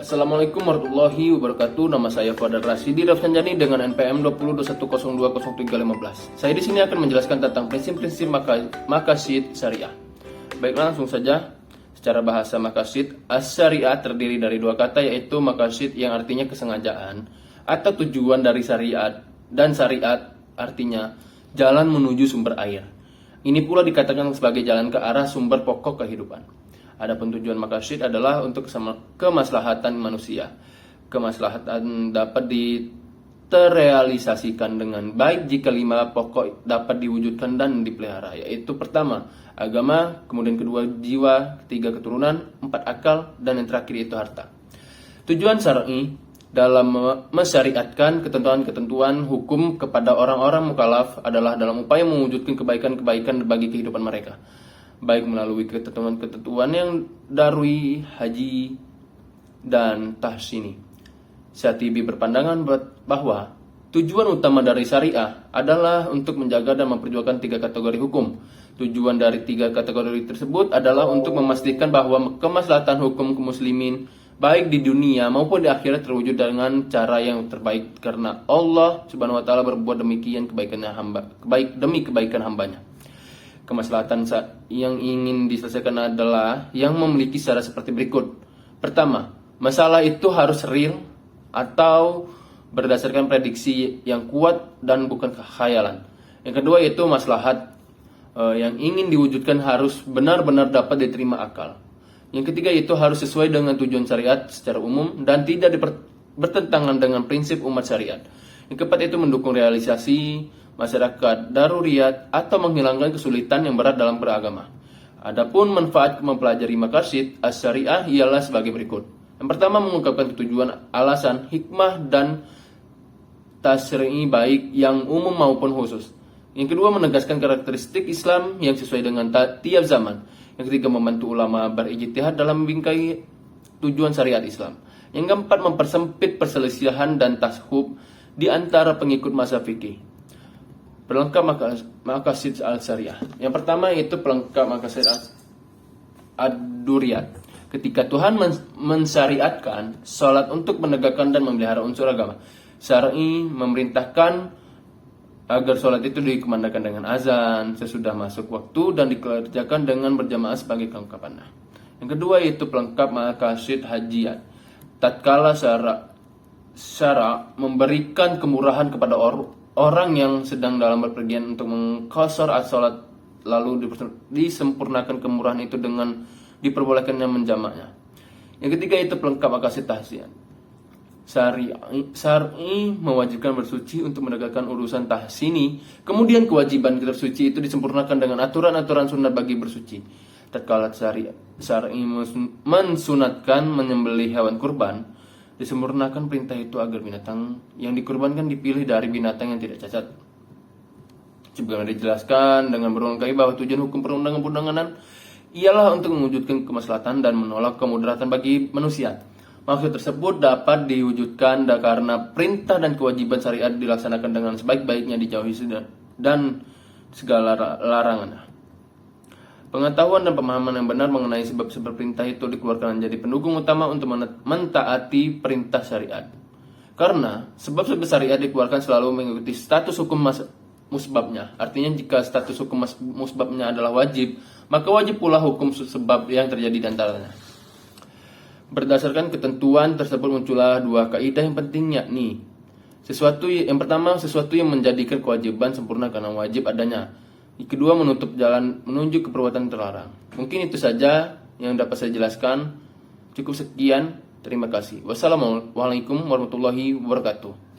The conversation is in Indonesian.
Assalamualaikum warahmatullahi wabarakatuh. Nama saya Fadar Rasidi Rafsanjani dengan NPM 2021020315. Saya di sini akan menjelaskan tentang prinsip-prinsip maqasid syariah. Baiklah, langsung saja. Secara bahasa maqasid syariah terdiri dari dua kata, yaitu maqasid yang artinya kesengajaan atau tujuan dari syariat, dan syariat artinya jalan menuju sumber air. Ini pula dikatakan sebagai jalan ke arah sumber pokok kehidupan. Adapun tujuan maqasid adalah untuk kemaslahatan manusia. Kemaslahatan dapat terrealisasikan dengan baik jika 5 pokok dapat diwujudkan dan dipelihara, yaitu pertama, agama, kemudian kedua, jiwa, ketiga, keturunan, 4, akal, dan yang terakhir yaitu harta. Tujuan syar'i dalam mensyariatkan ketentuan-ketentuan hukum kepada orang-orang mukallaf adalah dalam upaya mewujudkan kebaikan-kebaikan bagi kehidupan mereka, baik melalui ketentuan-ketentuan yang daruri, haji, dan tahsini. Syatibi berpandangan bahwa tujuan utama dari syariah adalah untuk menjaga dan memperjuangkan 3 kategori hukum. Tujuan dari 3 kategori tersebut adalah untuk memastikan bahwa kemaslahatan hukum kaum muslimin baik di dunia maupun di akhirat terwujud dengan cara yang terbaik, karena Allah Subhanahu wa taala berbuat demikian demi kebaikan hambanya. Kemaslahatan yang ingin diselesaikan adalah yang memiliki syarat seperti berikut. Pertama, masalah itu harus real atau berdasarkan prediksi yang kuat dan bukan khayalan. Yang kedua yaitu maslahat yang ingin diwujudkan harus benar-benar dapat diterima akal. Yang ketiga yaitu harus sesuai dengan tujuan syariat secara umum dan tidak bertentangan dengan prinsip umat syariat. Yang keempat itu mendukung realisasi masyarakat daruriyat atau menghilangkan kesulitan yang berat dalam beragama. Adapun manfaat mempelajari maqasid syariah ialah sebagai berikut. Yang pertama, mengungkapkan tujuan, alasan, hikmah, dan tasyri'i baik yang umum maupun khusus. Yang kedua, menegaskan karakteristik Islam yang sesuai dengan tiap zaman. Yang ketiga, membantu ulama berijtihad dalam membingkai tujuan syariat Islam. Yang keempat, mempersempit perselisihan dan tashub di antara pengikut mazhab fikih. Pelengkap maqasid al-syariah. Yang pertama yaitu pelengkap maqasid ad-duriyat. Ketika Tuhan mensyariatkan salat untuk menegakkan dan memelihara unsur agama, syar'i memerintahkan agar salat itu dikumandangkan dengan azan sesudah masuk waktu dan dikerjakan dengan berjamaah sebagai kelengkapannya. Yang kedua yaitu pelengkap maqasid hajiyat. Tatkala syara memberikan kemurahan kepada orang yang sedang dalam berpergian untuk mengqashar as-salat, lalu disempurnakan kemurahan itu dengan diperbolehkannya menjamaknya. Yang ketiga itu pelengkap maqasid tahsin. Syar'i mewajibkan bersuci untuk menegakkan urusan tahsini, kemudian kewajiban bersuci itu disempurnakan dengan aturan-aturan sunat bagi bersuci. Tatkala syar'i mensunatkan menyembelih hewan kurban, disempurnakan perintah itu agar binatang yang dikurbankan dipilih dari binatang yang tidak cacat. Sebagaimana dijelaskan dengan berulang kali bahwa tujuan hukum perundang-undangan ialah untuk mewujudkan kemaslahatan dan menolak kemudaratan bagi manusia. Maksud tersebut dapat diwujudkan karena perintah dan kewajiban syariat dilaksanakan dengan sebaik-baiknya, dijauhi dan segala larangannya. Pengetahuan dan pemahaman yang benar mengenai sebab-sebab perintah itu dikeluarkan menjadi pendukung utama untuk mentaati perintah syariat. Karena sebab-sebab syariat dikeluarkan selalu mengikuti status hukum musbabnya. Artinya jika status hukum musbabnya adalah wajib, maka wajib pula hukum sebab yang terjadi di antaranya. Berdasarkan ketentuan tersebut muncullah 2 kaidah yang penting, yakni sesuatu yang menjadikan kewajiban sempurna karena wajib adanya. Yang kedua, menutup jalan menuju ke perbuatan terlarang. Mungkin itu saja yang dapat saya jelaskan. Cukup sekian. Terima kasih. Wassalamualaikum warahmatullahi wabarakatuh.